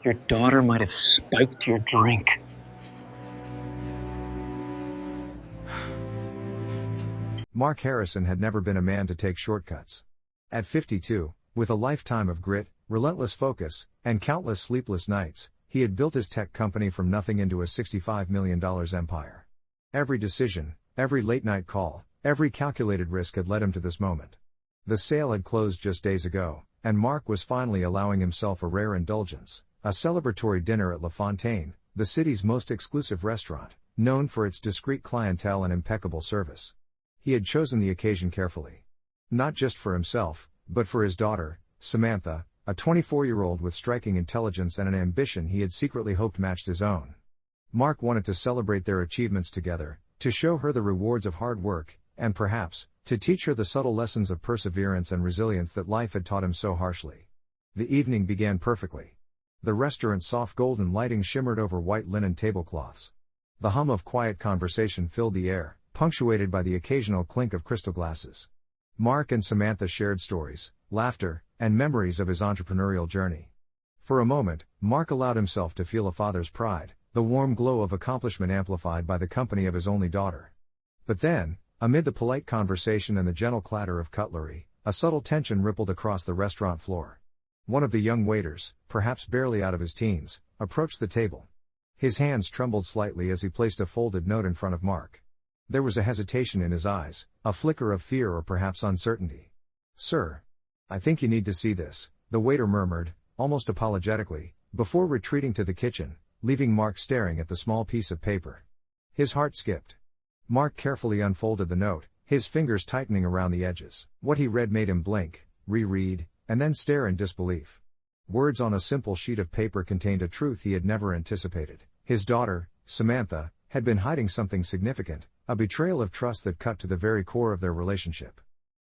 Your daughter might have spiked your drink. Mark Harrison had never been a man to take shortcuts. At 52, with a lifetime of grit, relentless focus, and countless sleepless nights, he had built his tech company from nothing into a $65 million empire. Every decision, every late-night call, every calculated risk had led him to this moment. The sale had closed just days ago, and Mark was finally allowing himself a rare indulgence, a celebratory dinner at La Fontaine, the city's most exclusive restaurant, known for its discreet clientele and impeccable service. He had chosen the occasion carefully. Not just for himself, but for his daughter, Samantha, a 24-year-old with striking intelligence and an ambition he had secretly hoped matched his own. Mark wanted to celebrate their achievements together, to show her the rewards of hard work, and perhaps, to teach her the subtle lessons of perseverance and resilience that life had taught him so harshly. The evening began perfectly. The restaurant's soft golden lighting shimmered over white linen tablecloths. The hum of quiet conversation filled the air, punctuated by the occasional clink of crystal glasses. Mark and Samantha shared stories, laughter, and memories of his entrepreneurial journey. For a moment, Mark allowed himself to feel a father's pride, the warm glow of accomplishment amplified by the company of his only daughter. But then, amid the polite conversation and the gentle clatter of cutlery, a subtle tension rippled across the restaurant floor. One of the young waiters, perhaps barely out of his teens, approached the table. His hands trembled slightly as he placed a folded note in front of Mark. There was a hesitation in his eyes, a flicker of fear or perhaps uncertainty. "Sir, I think you need to see this," the waiter murmured, almost apologetically, before retreating to the kitchen, leaving Mark staring at the small piece of paper. His heart skipped. Mark carefully unfolded the note, his fingers tightening around the edges. What he read made him blink, reread, and then stare in disbelief. Words on a simple sheet of paper contained a truth he had never anticipated. His daughter, Samantha, had been hiding something significant, a betrayal of trust that cut to the very core of their relationship.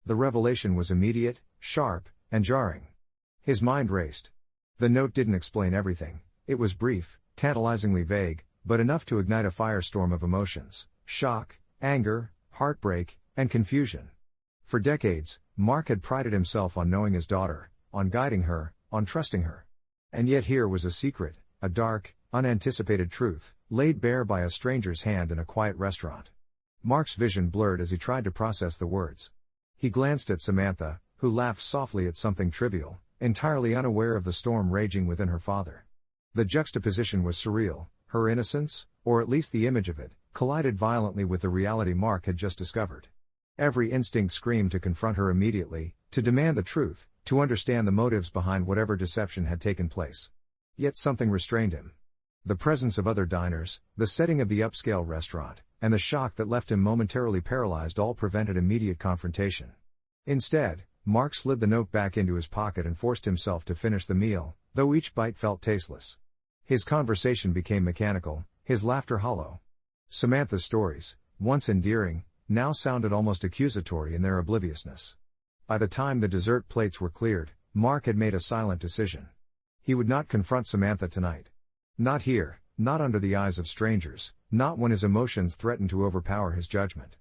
The revelation was immediate, sharp, and jarring. His mind raced. The note didn't explain everything. It was brief, tantalizingly vague, but enough to ignite a firestorm of emotions: shock, anger, heartbreak, and confusion. For decades, Mark had prided himself on knowing his daughter, on guiding her, on trusting her. And yet here was a secret, a dark, unanticipated truth, laid bare by a stranger's hand in a quiet restaurant. Mark's vision blurred as he tried to process the words. He glanced at Samantha, who laughed softly at something trivial, entirely unaware of the storm raging within her father. The juxtaposition was surreal. Her innocence, or at least the image of it, collided violently with the reality Mark had just discovered. Every instinct screamed to confront her immediately, to demand the truth, to understand the motives behind whatever deception had taken place. Yet something restrained him. The presence of other diners, the setting of the upscale restaurant, and the shock that left him momentarily paralyzed all prevented immediate confrontation. Instead, Mark slid the note back into his pocket and forced himself to finish the meal, though each bite felt tasteless. His conversation became mechanical, his laughter hollow. Samantha's stories, once endearing, now sounded almost accusatory in their obliviousness. By the time the dessert plates were cleared, Mark had made a silent decision. He would not confront Samantha tonight. Not here, not under the eyes of strangers, not when his emotions threatened to overpower his judgment.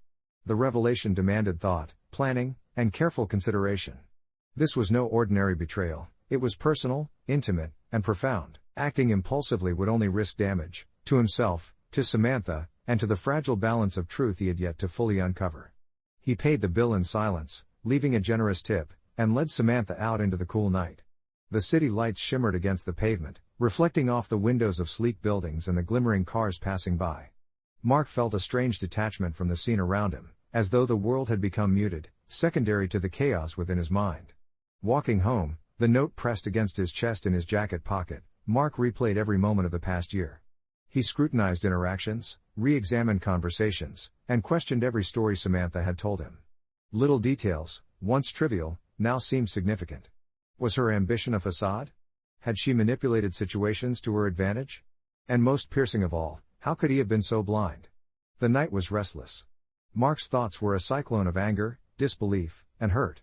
The revelation demanded thought, planning, and careful consideration. This was no ordinary betrayal. It was personal, intimate, and profound. Acting impulsively would only risk damage, to himself, to Samantha, and to the fragile balance of truth he had yet to fully uncover. He paid the bill in silence, leaving a generous tip, and led Samantha out into the cool night. The city lights shimmered against the pavement, reflecting off the windows of sleek buildings and the glimmering cars passing by. Mark felt a strange detachment from the scene around him, as though the world had become muted, secondary to the chaos within his mind. Walking home, the note pressed against his chest in his jacket pocket, Mark replayed every moment of the past year. He scrutinized interactions, re-examined conversations, and questioned every story Samantha had told him. Little details, once trivial, now seemed significant. Was her ambition a facade? Had she manipulated situations to her advantage? And most piercing of all, how could he have been so blind? The night was restless. Mark's thoughts were a cyclone of anger, disbelief, and hurt.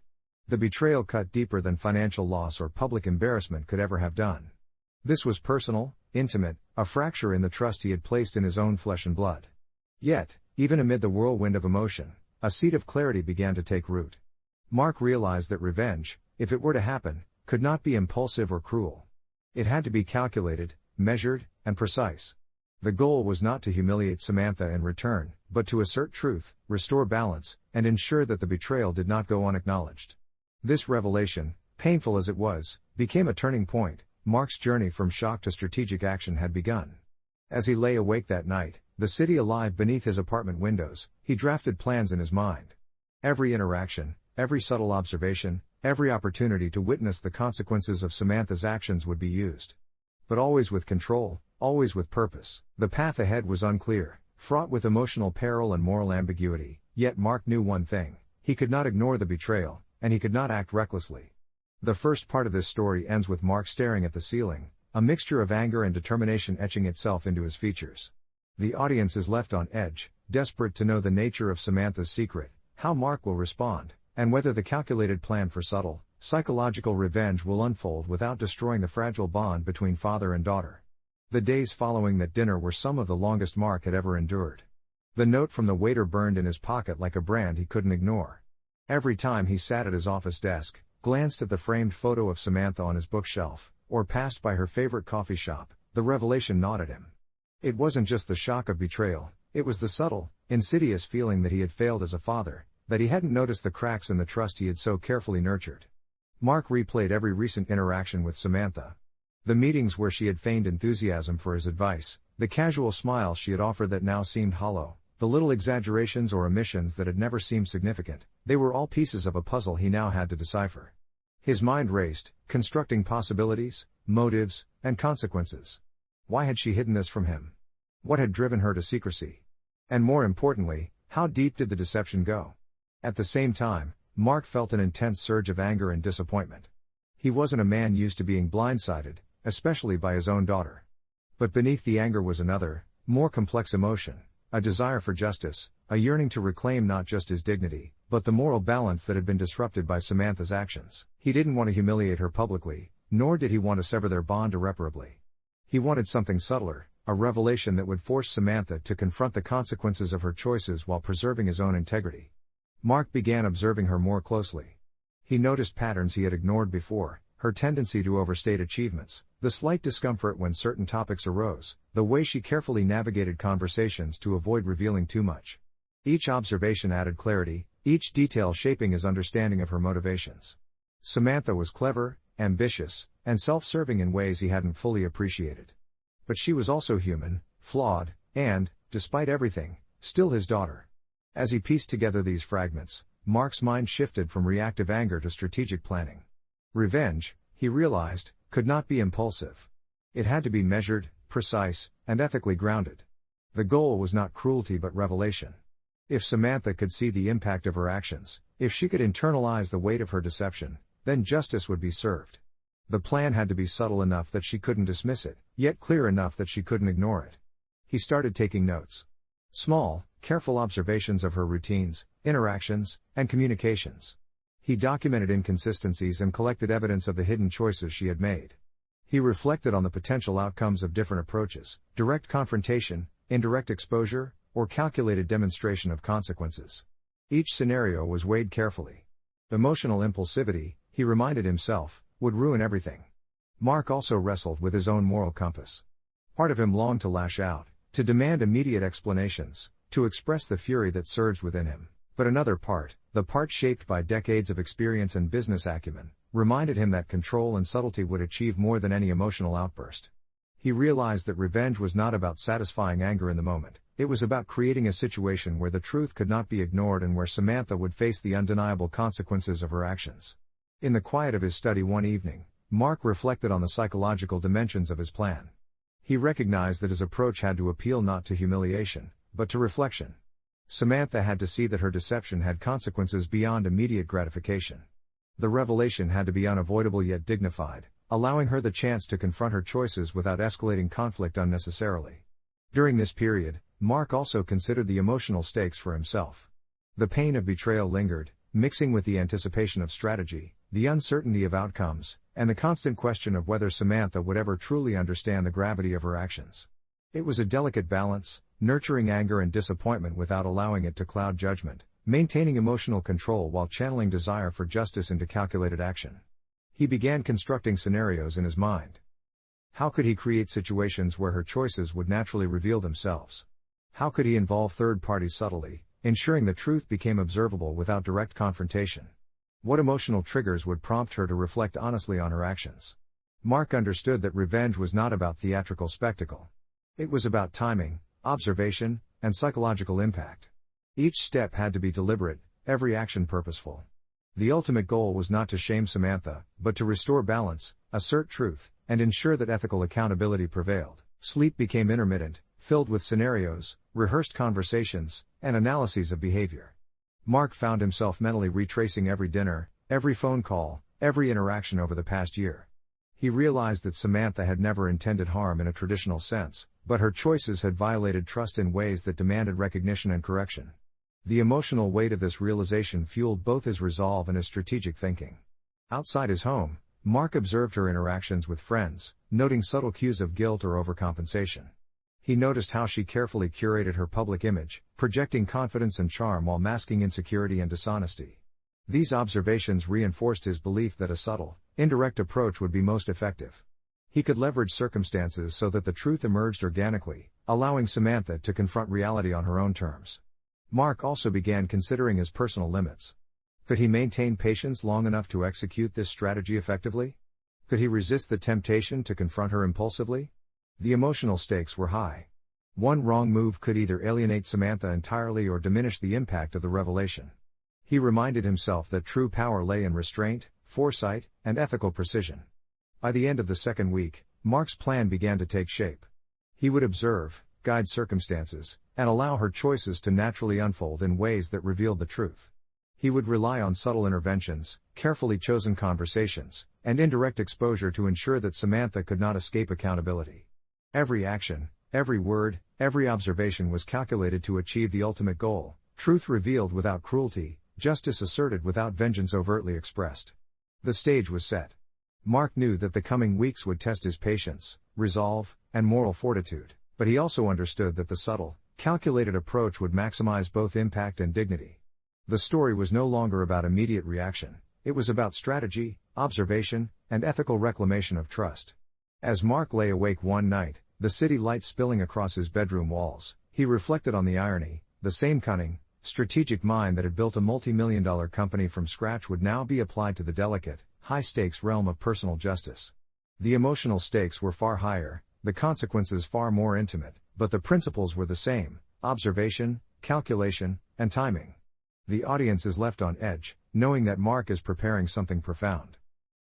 The betrayal cut deeper than financial loss or public embarrassment could ever have done. This was personal, intimate, a fracture in the trust he had placed in his own flesh and blood. Yet, even amid the whirlwind of emotion, a seed of clarity began to take root. Mark realized that revenge, if it were to happen, could not be impulsive or cruel. It had to be calculated, measured, and precise. The goal was not to humiliate Samantha in return, but to assert truth, restore balance, and ensure that the betrayal did not go unacknowledged. This revelation, painful as it was, became a turning point. Mark's journey from shock to strategic action had begun. As he lay awake that night, the city alive beneath his apartment windows, he drafted plans in his mind. Every interaction, every subtle observation, every opportunity to witness the consequences of Samantha's actions would be used. But always with control, always with purpose. The path ahead was unclear, fraught with emotional peril and moral ambiguity, yet Mark knew one thing: he could not ignore the betrayal, and he could not act recklessly. The first part of this story ends with Mark staring at the ceiling, a mixture of anger and determination etching itself into his features. The audience is left on edge, desperate to know the nature of Samantha's secret, how Mark will respond, and whether the calculated plan for subtle, psychological revenge will unfold without destroying the fragile bond between father and daughter. The days following that dinner were some of the longest Mark had ever endured. The note from the waiter burned in his pocket like a brand he couldn't ignore. Every time he sat at his office desk, glanced at the framed photo of Samantha on his bookshelf, or passed by her favorite coffee shop, the revelation gnawed at him. It wasn't just the shock of betrayal, it was the subtle, insidious feeling that he had failed as a father, that he hadn't noticed the cracks in the trust he had so carefully nurtured. Mark replayed every recent interaction with Samantha. The meetings where she had feigned enthusiasm for his advice, the casual smiles she had offered that now seemed hollow, the little exaggerations or omissions that had never seemed significant, they were all pieces of a puzzle he now had to decipher. His mind raced, constructing possibilities, motives, and consequences. Why had she hidden this from him? What had driven her to secrecy? And more importantly, how deep did the deception go? At the same time, Mark felt an intense surge of anger and disappointment. He wasn't a man used to being blindsided, especially by his own daughter. But beneath the anger was another, more complex emotion, a desire for justice, a yearning to reclaim not just his dignity, but the moral balance that had been disrupted by Samantha's actions. He didn't want to humiliate her publicly, nor did he want to sever their bond irreparably. He wanted something subtler, a revelation that would force Samantha to confront the consequences of her choices while preserving his own integrity. Mark began observing her more closely. He noticed patterns he had ignored before: her tendency to overstate achievements, the slight discomfort when certain topics arose, the way she carefully navigated conversations to avoid revealing too much. Each observation added clarity, each detail shaping his understanding of her motivations. Samantha was clever, ambitious, and self-serving in ways he hadn't fully appreciated. But she was also human, flawed, and, despite everything, still his daughter. As he pieced together these fragments, Mark's mind shifted from reactive anger to strategic planning. Revenge, he realized, could not be impulsive. It had to be measured, precise, and ethically grounded. The goal was not cruelty but revelation. If Samantha could see the impact of her actions, if she could internalize the weight of her deception, then justice would be served. The plan had to be subtle enough that she couldn't dismiss it, yet clear enough that she couldn't ignore it. He started taking notes. Small, careful observations of her routines, interactions, and communications. He documented inconsistencies and collected evidence of the hidden choices she had made. He reflected on the potential outcomes of different approaches: direct confrontation, indirect exposure, or calculated demonstration of consequences. Each scenario was weighed carefully. Emotional impulsivity, he reminded himself, would ruin everything. Mark also wrestled with his own moral compass. Part of him longed to lash out, to demand immediate explanations, to express the fury that surged within him. But another part, the part shaped by decades of experience and business acumen, reminded him that control and subtlety would achieve more than any emotional outburst. He realized that revenge was not about satisfying anger in the moment, it was about creating a situation where the truth could not be ignored and where Samantha would face the undeniable consequences of her actions. In the quiet of his study one evening, Mark reflected on the psychological dimensions of his plan. He recognized that his approach had to appeal not to humiliation, but to reflection. Samantha had to see that her deception had consequences beyond immediate gratification. The revelation had to be unavoidable yet dignified, allowing her the chance to confront her choices without escalating conflict unnecessarily. During this period, Mark also considered the emotional stakes for himself. The pain of betrayal lingered, mixing with the anticipation of strategy, the uncertainty of outcomes, and the constant question of whether Samantha would ever truly understand the gravity of her actions. It was a delicate balance, nurturing anger and disappointment without allowing it to cloud judgment, maintaining emotional control while channeling desire for justice into calculated action. He began constructing scenarios in his mind. How could he create situations where her choices would naturally reveal themselves? How could he involve third parties subtly, ensuring the truth became observable without direct confrontation? What emotional triggers would prompt her to reflect honestly on her actions? Mark understood that revenge was not about theatrical spectacle. It was about timing, observation, and psychological impact. Each step had to be deliberate, every action purposeful. The ultimate goal was not to shame Samantha, but to restore balance, assert truth, and ensure that ethical accountability prevailed. Sleep became intermittent, filled with scenarios, rehearsed conversations, and analyses of behavior. Mark found himself mentally retracing every dinner, every phone call, every interaction over the past year. He realized that Samantha had never intended harm in a traditional sense, but her choices had violated trust in ways that demanded recognition and correction. The emotional weight of this realization fueled both his resolve and his strategic thinking. Outside his home, Mark observed her interactions with friends, noting subtle cues of guilt or overcompensation. He noticed how she carefully curated her public image, projecting confidence and charm while masking insecurity and dishonesty. These observations reinforced his belief that a subtle, indirect approach would be most effective. He could leverage circumstances so that the truth emerged organically, allowing Samantha to confront reality on her own terms. Mark also began considering his personal limits. Could he maintain patience long enough to execute this strategy effectively? Could he resist the temptation to confront her impulsively? The emotional stakes were high. One wrong move could either alienate Samantha entirely or diminish the impact of the revelation. He reminded himself that true power lay in restraint, foresight, and ethical precision. By the end of the second week, Mark's plan began to take shape. He would observe, guide circumstances, and allow her choices to naturally unfold in ways that revealed the truth. He would rely on subtle interventions, carefully chosen conversations, and indirect exposure to ensure that Samantha could not escape accountability. Every action, every word, every observation was calculated to achieve the ultimate goal: truth revealed without cruelty, justice asserted without vengeance overtly expressed. The stage was set. Mark knew that the coming weeks would test his patience, resolve, and moral fortitude, but he also understood that the subtle, calculated approach would maximize both impact and dignity. The story was no longer about immediate reaction, it was about strategy, observation, and ethical reclamation of trust. As Mark lay awake one night, the city lights spilling across his bedroom walls, he reflected on the irony: the same cunning, strategic mind that had built a multi-million-dollar company from scratch would now be applied to the delicate, high-stakes realm of personal justice. The emotional stakes were far higher, the consequences far more intimate, but the principles were the same: observation, calculation, and timing. The audience is left on edge, knowing that Mark is preparing something profound.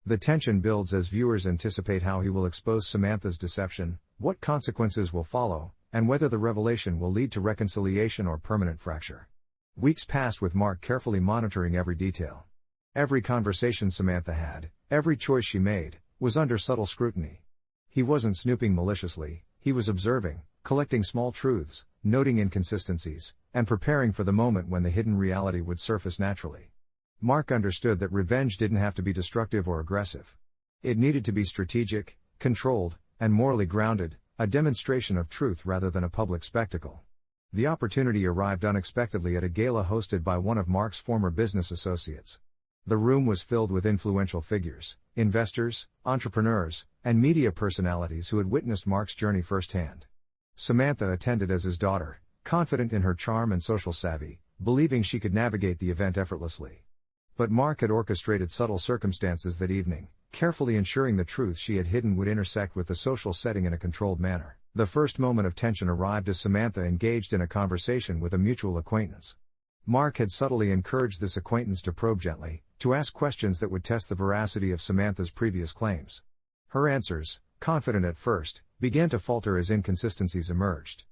The tension builds as viewers anticipate how he will expose Samantha's deception, what consequences will follow, and whether the revelation will lead to reconciliation or permanent fracture. Weeks passed with Mark carefully monitoring every detail. Every conversation Samantha had, every choice she made, was under subtle scrutiny. He wasn't snooping maliciously, he was observing, collecting small truths, noting inconsistencies, and preparing for the moment when the hidden reality would surface naturally. Mark understood that revenge didn't have to be destructive or aggressive. It needed to be strategic, controlled, and morally grounded, a demonstration of truth rather than a public spectacle. The opportunity arrived unexpectedly at a gala hosted by one of Mark's former business associates. The room was filled with influential figures, investors, entrepreneurs, and media personalities who had witnessed Mark's journey firsthand. Samantha attended as his daughter, confident in her charm and social savvy, believing she could navigate the event effortlessly. But Mark had orchestrated subtle circumstances that evening, carefully ensuring the truth she had hidden would intersect with the social setting in a controlled manner. The first moment of tension arrived as Samantha engaged in a conversation with a mutual acquaintance. Mark had subtly encouraged this acquaintance to probe gently, to ask questions that would test the veracity of Samantha's previous claims. Her answers, confident at first, began to falter as inconsistencies emerged.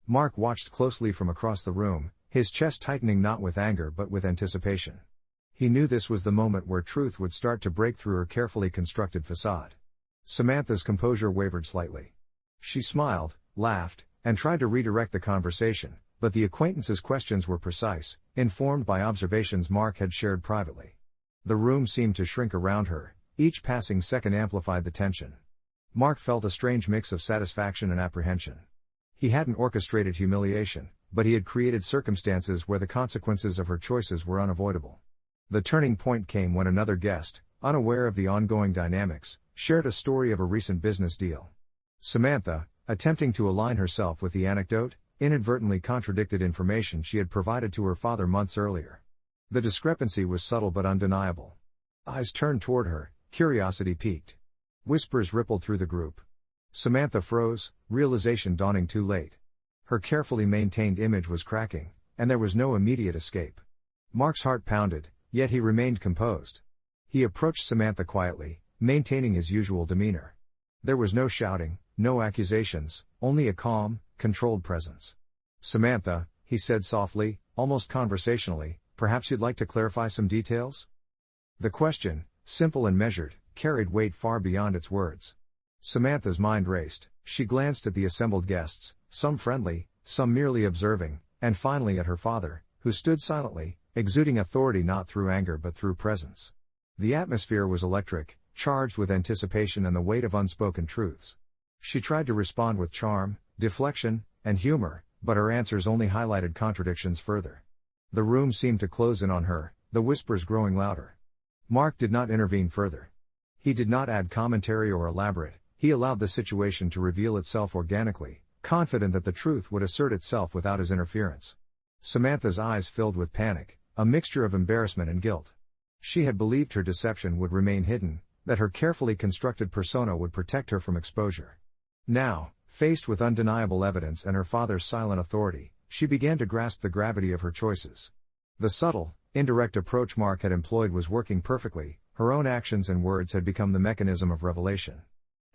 Mark watched closely from across the room, his chest tightening not with anger but with anticipation. He knew this was the moment where truth would start to break through her carefully constructed facade. Samantha's composure wavered slightly. She smiled, laughed, and tried to redirect the conversation, but the acquaintance's questions were precise, informed by observations Mark had shared privately. The room seemed to shrink around her, each passing second amplified the tension. Mark felt a strange mix of satisfaction and apprehension. He hadn't orchestrated humiliation, but he had created circumstances where the consequences of her choices were unavoidable. The turning point came when another guest, unaware of the ongoing dynamics, shared a story of a recent business deal. Samantha, attempting to align herself with the anecdote, inadvertently contradicted information she had provided to her father months earlier. The discrepancy was subtle but undeniable. Eyes turned toward her, curiosity piqued. Whispers rippled through the group. Samantha froze, realization dawning too late. Her carefully maintained image was cracking, and there was no immediate escape. Mark's heart pounded, yet he remained composed. He approached Samantha quietly, maintaining his usual demeanor. There was no shouting, no accusations, only a calm, controlled presence. "Samantha," he said softly, almost conversationally, "perhaps you'd like to clarify some details?" The question, simple and measured, carried weight far beyond its words. Samantha's mind raced. She glanced at the assembled guests, some friendly, some merely observing, and finally at her father, who stood silently, exuding authority not through anger but through presence. The atmosphere was electric, charged with anticipation and the weight of unspoken truths. She tried to respond with charm, deflection, and humor, but her answers only highlighted contradictions further. The room seemed to close in on her, the whispers growing louder. Mark did not intervene further. He did not add commentary or elaborate. He allowed the situation to reveal itself organically, confident that the truth would assert itself without his interference. Samantha's eyes filled with panic, a mixture of embarrassment and guilt. She had believed her deception would remain hidden, that her carefully constructed persona would protect her from exposure. Now, faced with undeniable evidence and her father's silent authority, she began to grasp the gravity of her choices. The subtle, indirect approach Mark had employed was working perfectly. Her own actions and words had become the mechanism of revelation.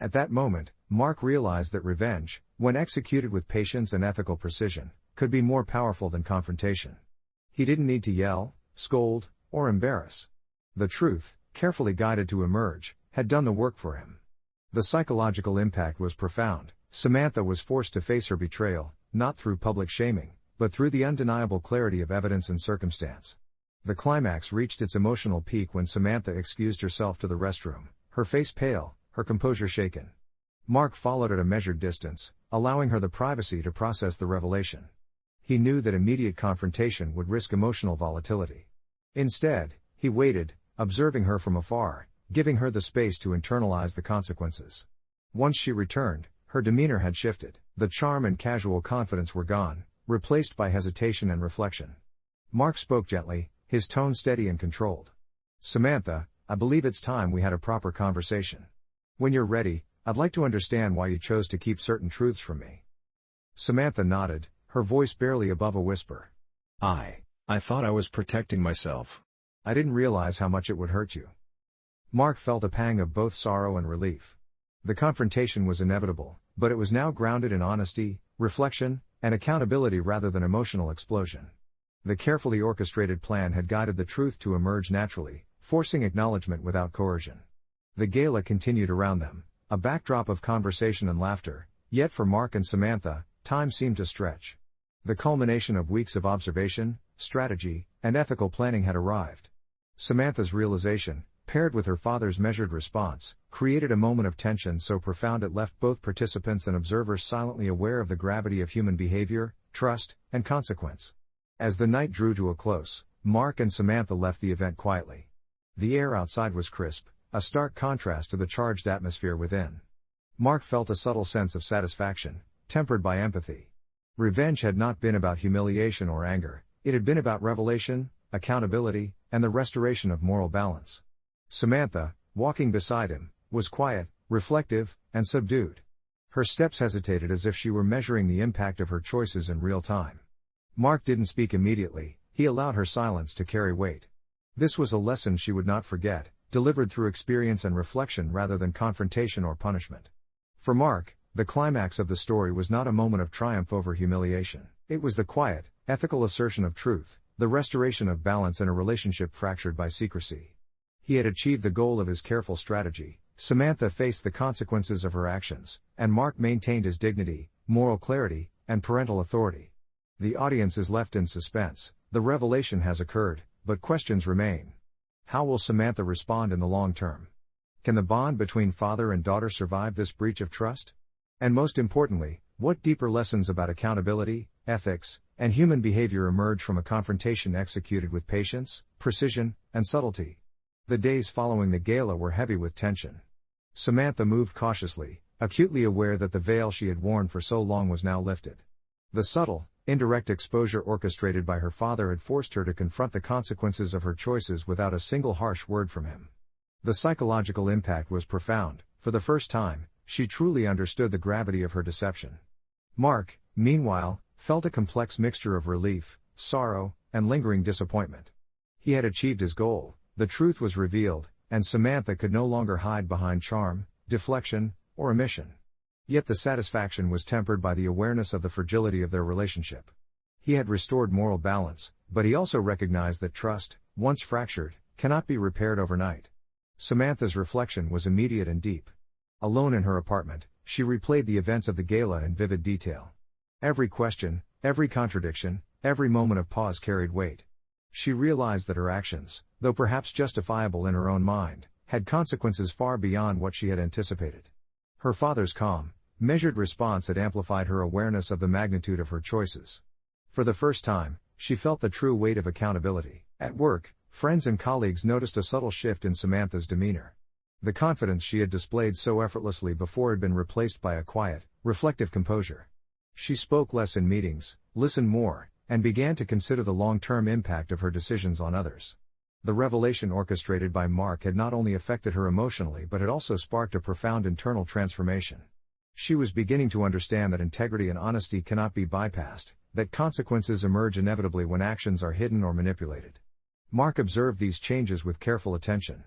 At that moment, Mark realized that revenge, when executed with patience and ethical precision, could be more powerful than confrontation. He didn't need to yell, scold, or embarrass. The truth, carefully guided to emerge, had done the work for him. The psychological impact was profound. Samantha was forced to face her betrayal, not through public shaming, but through the undeniable clarity of evidence and circumstance. The climax reached its emotional peak when Samantha excused herself to the restroom, her face pale, her composure shaken. Mark followed at a measured distance, allowing her the privacy to process the revelation. He knew that immediate confrontation would risk emotional volatility. Instead, he waited, observing her from afar, giving her the space to internalize the consequences. Once she returned, her demeanor had shifted. The charm and casual confidence were gone, replaced by hesitation and reflection. Mark spoke gently, his tone steady and controlled. "Samantha, I believe it's time we had a proper conversation. When you're ready, I'd like to understand why you chose to keep certain truths from me." Samantha nodded, her voice barely above a whisper. I thought I was protecting myself. "I didn't realize how much it would hurt you." Mark felt a pang of both sorrow and relief. The confrontation was inevitable, but it was now grounded in honesty, reflection, and accountability rather than emotional explosion. The carefully orchestrated plan had guided the truth to emerge naturally, forcing acknowledgement without coercion. The gala continued around them, a backdrop of conversation and laughter, yet for Mark and Samantha, time seemed to stretch. The culmination of weeks of observation, strategy, and ethical planning had arrived. Samantha's realization, paired with her father's measured response, created a moment of tension so profound it left both participants and observers silently aware of the gravity of human behavior, trust, and consequence. As the night drew to a close, Mark and Samantha left the event quietly. The air outside was crisp, a stark contrast to the charged atmosphere within. Mark felt a subtle sense of satisfaction, tempered by empathy. Revenge had not been about humiliation or anger, it had been about revelation, accountability, and the restoration of moral balance. Samantha, walking beside him, was quiet, reflective, and subdued. Her steps hesitated as if she were measuring the impact of her choices in real time. Mark didn't speak immediately, he allowed her silence to carry weight. This was a lesson she would not forget, delivered through experience and reflection rather than confrontation or punishment. For Mark, the climax of the story was not a moment of triumph over humiliation. It was the quiet, ethical assertion of truth, the restoration of balance in a relationship fractured by secrecy. He had achieved the goal of his careful strategy. Samantha faced the consequences of her actions, and Mark maintained his dignity, moral clarity, and parental authority. The audience is left in suspense. The revelation has occurred, but questions remain. How will Samantha respond in the long term? Can the bond between father and daughter survive this breach of trust? And most importantly, what deeper lessons about accountability, ethics, and human behavior emerge from a confrontation executed with patience, precision, and subtlety? The days following the gala were heavy with tension. Samantha moved cautiously, acutely aware that the veil she had worn for so long was now lifted. The subtle, indirect exposure orchestrated by her father had forced her to confront the consequences of her choices without a single harsh word from him. The psychological impact was profound. For the first time, she truly understood the gravity of her deception. Mark, meanwhile, felt a complex mixture of relief, sorrow, and lingering disappointment. He had achieved his goal, the truth was revealed, and Samantha could no longer hide behind charm, deflection, or omission. Yet the satisfaction was tempered by the awareness of the fragility of their relationship. He had restored moral balance, but he also recognized that trust, once fractured, cannot be repaired overnight. Samantha's reflection was immediate and deep. Alone in her apartment, she replayed the events of the gala in vivid detail. Every question, every contradiction, every moment of pause carried weight. She realized that her actions, though perhaps justifiable in her own mind, had consequences far beyond what she had anticipated. Her father's calm, measured response had amplified her awareness of the magnitude of her choices. For the first time, she felt the true weight of accountability. At work, friends and colleagues noticed a subtle shift in Samantha's demeanor. The confidence she had displayed so effortlessly before had been replaced by a quiet, reflective composure. She spoke less in meetings, listened more, and began to consider the long-term impact of her decisions on others. The revelation orchestrated by Mark had not only affected her emotionally but had also sparked a profound internal transformation. She was beginning to understand that integrity and honesty cannot be bypassed, that consequences emerge inevitably when actions are hidden or manipulated. Mark observed these changes with careful attention.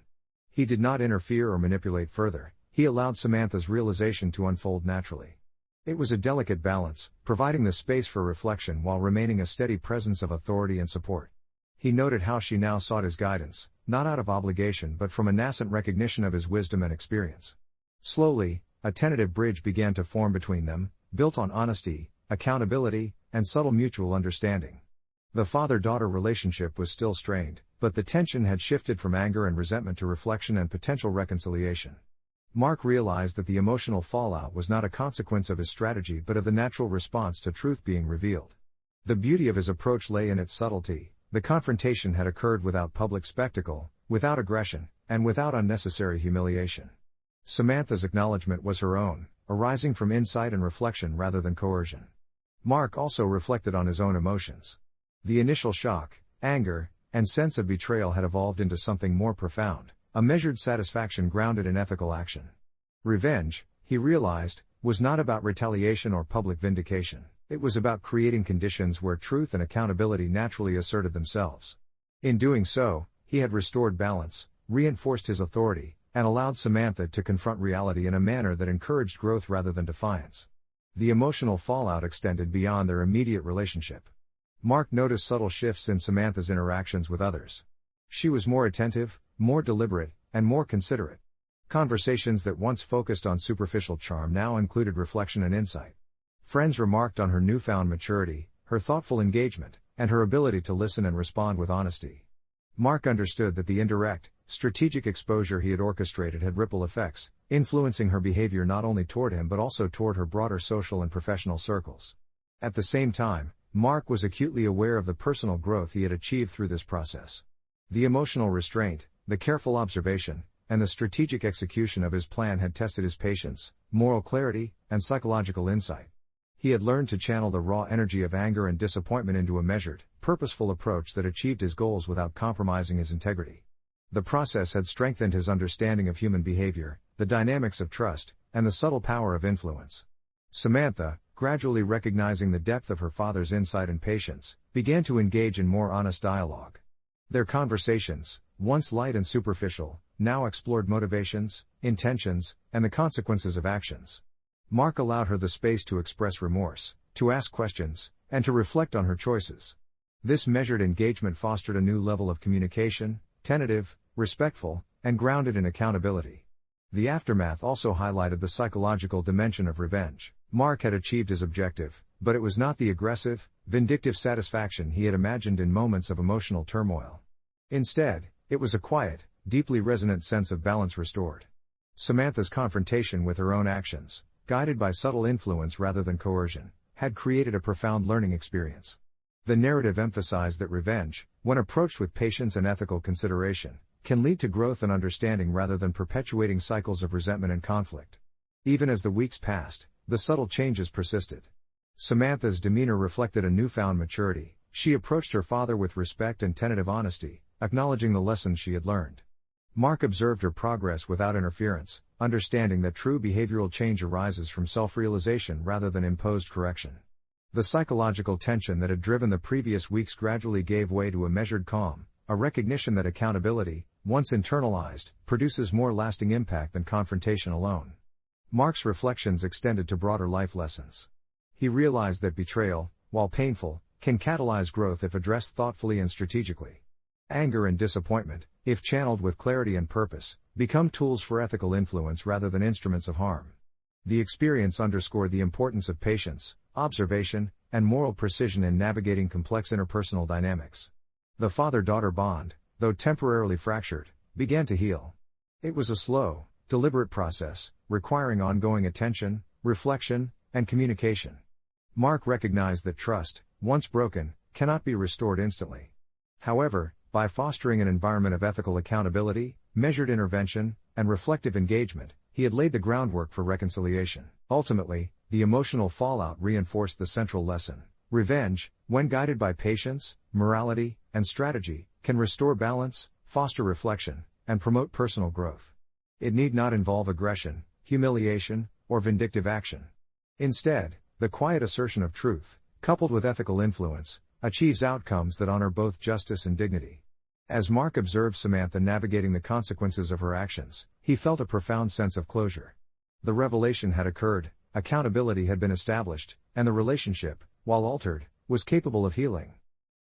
He did not interfere or manipulate further, he allowed Samantha's realization to unfold naturally. It was a delicate balance, providing the space for reflection while remaining a steady presence of authority and support. He noted how she now sought his guidance, not out of obligation but from a nascent recognition of his wisdom and experience. Slowly, a tentative bridge began to form between them, built on honesty, accountability, and subtle mutual understanding. The father-daughter relationship was still strained, but the tension had shifted from anger and resentment to reflection and potential reconciliation. Mark realized that the emotional fallout was not a consequence of his strategy but of the natural response to truth being revealed. The beauty of his approach lay in its subtlety. The confrontation had occurred without public spectacle, without aggression, and without unnecessary humiliation. Samantha's acknowledgement was her own, arising from insight and reflection rather than coercion. Mark also reflected on his own emotions. The initial shock, anger, and sense of betrayal had evolved into something more profound, a measured satisfaction grounded in ethical action. Revenge, he realized, was not about retaliation or public vindication, it was about creating conditions where truth and accountability naturally asserted themselves. In doing so, he had restored balance, reinforced his authority, and allowed Samantha to confront reality in a manner that encouraged growth rather than defiance. The emotional fallout extended beyond their immediate relationship. Mark noticed subtle shifts in Samantha's interactions with others. She was more attentive, more deliberate, and more considerate. Conversations that once focused on superficial charm now included reflection and insight. Friends remarked on her newfound maturity, her thoughtful engagement, and her ability to listen and respond with honesty. Mark understood that the indirect, strategic exposure he had orchestrated had ripple effects, influencing her behavior not only toward him but also toward her broader social and professional circles. At the same time, Mark was acutely aware of the personal growth he had achieved through this process. The emotional restraint, the careful observation, and the strategic execution of his plan had tested his patience, moral clarity, and psychological insight. He had learned to channel the raw energy of anger and disappointment into a measured, purposeful approach that achieved his goals without compromising his integrity. The process had strengthened his understanding of human behavior, the dynamics of trust, and the subtle power of influence. Samantha, gradually recognizing the depth of her father's insight and patience, began to engage in more honest dialogue. Their conversations, once light and superficial, now explored motivations, intentions, and the consequences of actions. Mark allowed her the space to express remorse, to ask questions, and to reflect on her choices. This measured engagement fostered a new level of communication, tentative, respectful, and grounded in accountability. The aftermath also highlighted the psychological dimension of revenge. Mark had achieved his objective, but it was not the aggressive, vindictive satisfaction he had imagined in moments of emotional turmoil. Instead, it was a quiet, deeply resonant sense of balance restored. Samantha's confrontation with her own actions, guided by subtle influence rather than coercion, had created a profound learning experience. The narrative emphasized that revenge, when approached with patience and ethical consideration, can lead to growth and understanding rather than perpetuating cycles of resentment and conflict. Even as the weeks passed, the subtle changes persisted. Samantha's demeanor reflected a newfound maturity. She approached her father with respect and tentative honesty, acknowledging the lessons she had learned. Mark observed her progress without interference, understanding that true behavioral change arises from self-realization rather than imposed correction. The psychological tension that had driven the previous weeks gradually gave way to a measured calm, a recognition that accountability, once internalized, produces more lasting impact than confrontation alone. Mark's reflections extended to broader life lessons. He realized that betrayal, while painful, can catalyze growth if addressed thoughtfully and strategically. Anger and disappointment, if channeled with clarity and purpose, become tools for ethical influence rather than instruments of harm. The experience underscored the importance of patience, observation, and moral precision in navigating complex interpersonal dynamics. The father-daughter bond, though temporarily fractured, began to heal. It was a slow, deliberate process, requiring ongoing attention, reflection, and communication. Mark recognized that trust, once broken, cannot be restored instantly. However, by fostering an environment of ethical accountability, measured intervention, and reflective engagement, he had laid the groundwork for reconciliation. Ultimately, the emotional fallout reinforced the central lesson. Revenge, when guided by patience, morality, and strategy, can restore balance, foster reflection, and promote personal growth. It need not involve aggression, humiliation, or vindictive action. Instead, the quiet assertion of truth, coupled with ethical influence, achieves outcomes that honor both justice and dignity. As Mark observed Samantha navigating the consequences of her actions, he felt a profound sense of closure. The revelation had occurred, accountability had been established, and the relationship, while altered, was capable of healing.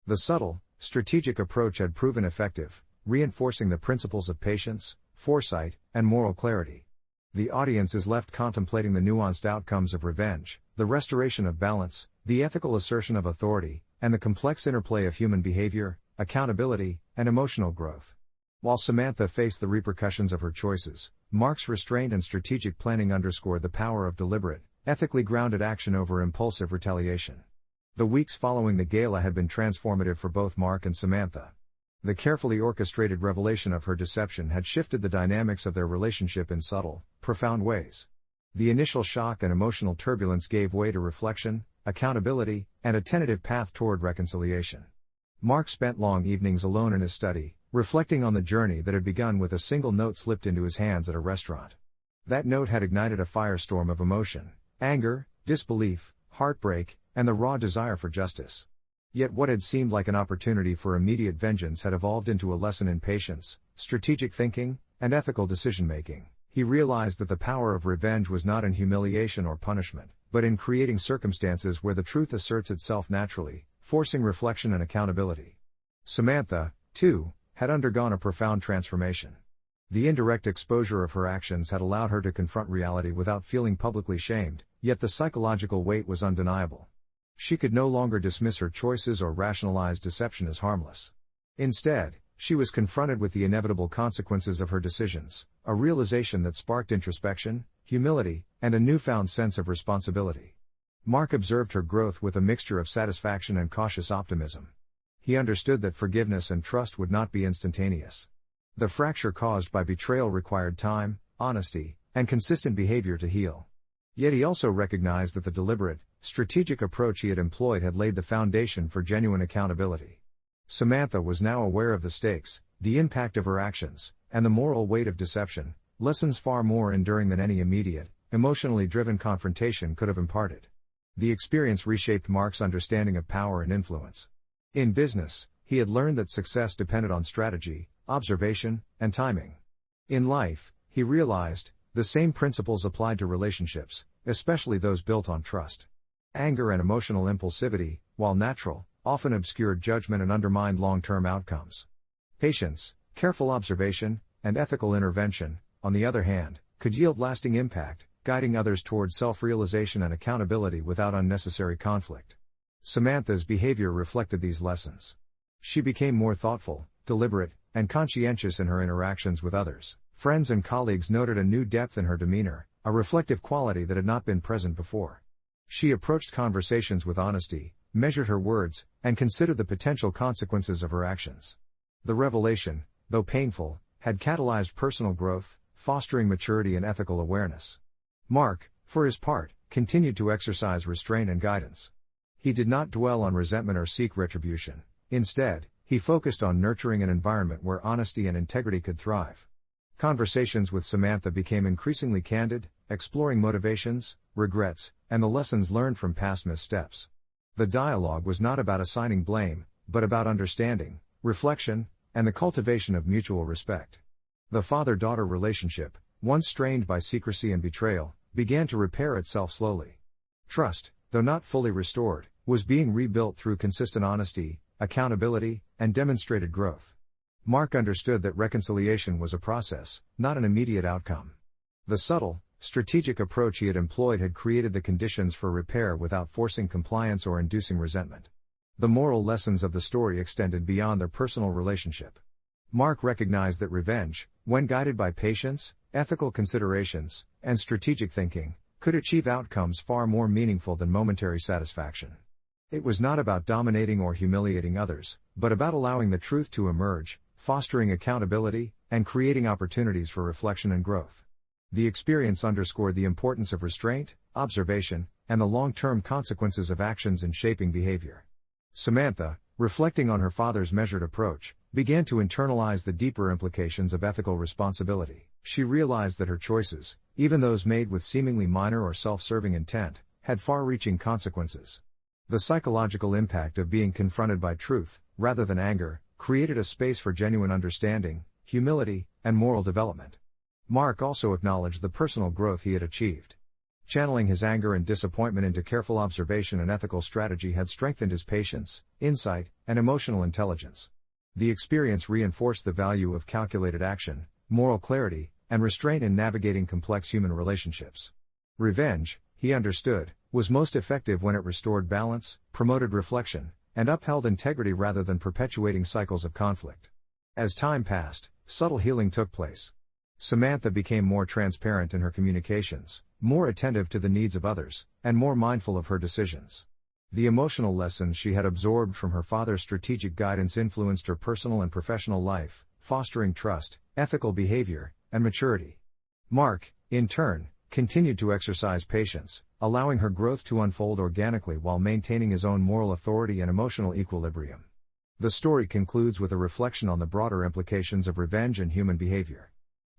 The subtle, strategic approach had proven effective, reinforcing the principles of patience, foresight, and moral clarity. The audience is left contemplating the nuanced outcomes of revenge, the restoration of balance, the ethical assertion of authority, and the complex interplay of human behavior, accountability, and emotional growth. While Samantha faced the repercussions of her choices, Mark's restraint and strategic planning underscored the power of deliberate, ethically grounded action over impulsive retaliation. The weeks following the gala had been transformative for both Mark and Samantha. The carefully orchestrated revelation of her deception had shifted the dynamics of their relationship in subtle, profound ways. The initial shock and emotional turbulence gave way to reflection, accountability, and a tentative path toward reconciliation. Mark spent long evenings alone in his study, reflecting on the journey that had begun with a single note slipped into his hands at a restaurant. That note had ignited a firestorm of emotion, anger, disbelief, heartbreak, and the raw desire for justice. Yet what had seemed like an opportunity for immediate vengeance had evolved into a lesson in patience, strategic thinking, and ethical decision-making. He realized that the power of revenge was not in humiliation or punishment, but in creating circumstances where the truth asserts itself naturally, forcing reflection and accountability. Samantha, too, had undergone a profound transformation. The indirect exposure of her actions had allowed her to confront reality without feeling publicly shamed, yet the psychological weight was undeniable. She could no longer dismiss her choices or rationalize deception as harmless. Instead, she was confronted with the inevitable consequences of her decisions, a realization that sparked introspection, humility, and a newfound sense of responsibility. Mark observed her growth with a mixture of satisfaction and cautious optimism. He understood that forgiveness and trust would not be instantaneous. The fracture caused by betrayal required time, honesty, and consistent behavior to heal. Yet he also recognized that the deliberate, strategic approach he had employed had laid the foundation for genuine accountability. Samantha was now aware of the stakes, the impact of her actions, and the moral weight of deception, lessons far more enduring than any immediate, emotionally driven confrontation could have imparted. The experience reshaped Mark's understanding of power and influence. In business, he had learned that success depended on strategy, observation, and timing. In life, he realized, the same principles applied to relationships, especially those built on trust. Anger and emotional impulsivity, while natural, often obscured judgment and undermined long-term outcomes. Patience, careful observation, and ethical intervention, on the other hand, could yield lasting impact, guiding others toward self-realization and accountability without unnecessary conflict. Samantha's behavior reflected these lessons. She became more thoughtful, deliberate, and conscientious in her interactions with others. Friends and colleagues noted a new depth in her demeanor, a reflective quality that had not been present before. She approached conversations with honesty, measured her words, and considered the potential consequences of her actions. The revelation, though painful, had catalyzed personal growth, fostering maturity and ethical awareness. Mark, for his part, continued to exercise restraint and guidance. He did not dwell on resentment or seek retribution. Instead, he focused on nurturing an environment where honesty and integrity could thrive. Conversations with Samantha became increasingly candid, exploring motivations, regrets, and the lessons learned from past missteps. The dialogue was not about assigning blame, but about understanding, reflection, and the cultivation of mutual respect. The father-daughter relationship, once strained by secrecy and betrayal, began to repair itself slowly. Trust, though not fully restored, was being rebuilt through consistent honesty, accountability, and demonstrated growth. Mark understood that reconciliation was a process, not an immediate outcome. The subtle, strategic approach he had employed had created the conditions for repair without forcing compliance or inducing resentment. The moral lessons of the story extended beyond their personal relationship. Mark recognized that revenge, when guided by patience, ethical considerations, and strategic thinking, could achieve outcomes far more meaningful than momentary satisfaction. It was not about dominating or humiliating others, but about allowing the truth to emerge, fostering accountability, and creating opportunities for reflection and growth. The experience underscored the importance of restraint, observation, and the long-term consequences of actions in shaping behavior. Samantha, reflecting on her father's measured approach, began to internalize the deeper implications of ethical responsibility. She realized that her choices, even those made with seemingly minor or self-serving intent, had far-reaching consequences. The psychological impact of being confronted by truth, rather than anger, created a space for genuine understanding, humility, and moral development. Mark also acknowledged the personal growth he had achieved. Channeling his anger and disappointment into careful observation and ethical strategy had strengthened his patience, insight, and emotional intelligence. The experience reinforced the value of calculated action, moral clarity, and restraint in navigating complex human relationships. Revenge, he understood, was most effective when it restored balance, promoted reflection, and upheld integrity rather than perpetuating cycles of conflict. As time passed, subtle healing took place. Samantha became more transparent in her communications, more attentive to the needs of others, and more mindful of her decisions. The emotional lessons she had absorbed from her father's strategic guidance influenced her personal and professional life, fostering trust, ethical behavior, and maturity. Mark, in turn, continued to exercise patience, allowing her growth to unfold organically while maintaining his own moral authority and emotional equilibrium. The story concludes with a reflection on the broader implications of revenge and human behavior.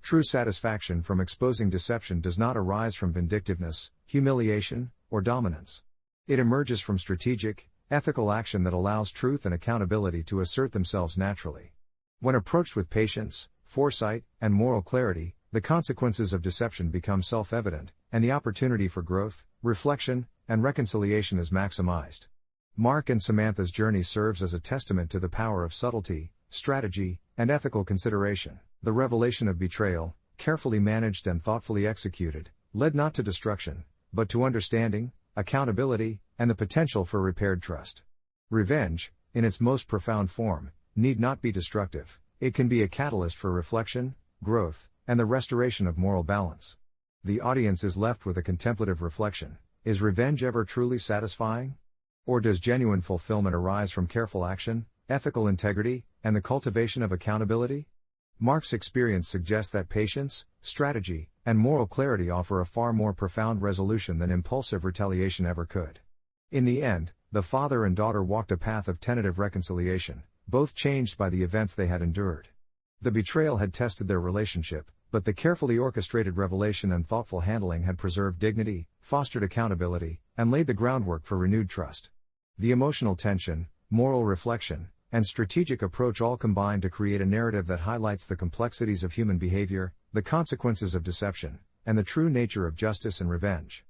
True satisfaction from exposing deception does not arise from vindictiveness, humiliation, or dominance. It emerges from strategic, ethical action that allows truth and accountability to assert themselves naturally. When approached with patience, foresight, and moral clarity, the consequences of deception become self-evident, and the opportunity for growth, reflection, and reconciliation is maximized. Mark and Samantha's journey serves as a testament to the power of subtlety, strategy, and ethical consideration. The revelation of betrayal, carefully managed and thoughtfully executed, led not to destruction, but to understanding, accountability, and the potential for repaired trust. Revenge, in its most profound form, need not be destructive. It can be a catalyst for reflection, growth, and the restoration of moral balance. The audience is left with a contemplative reflection. Is revenge ever truly satisfying? Or does genuine fulfillment arise from careful action, ethical integrity, and the cultivation of accountability? Mark's experience suggests that patience, strategy, and moral clarity offer a far more profound resolution than impulsive retaliation ever could. In the end, the father and daughter walked a path of tentative reconciliation, both changed by the events they had endured. The betrayal had tested their relationship, but the carefully orchestrated revelation and thoughtful handling had preserved dignity, fostered accountability, and laid the groundwork for renewed trust. The emotional tension, moral reflection, and strategic approach all combine to create a narrative that highlights the complexities of human behavior, the consequences of deception, and the true nature of justice and revenge.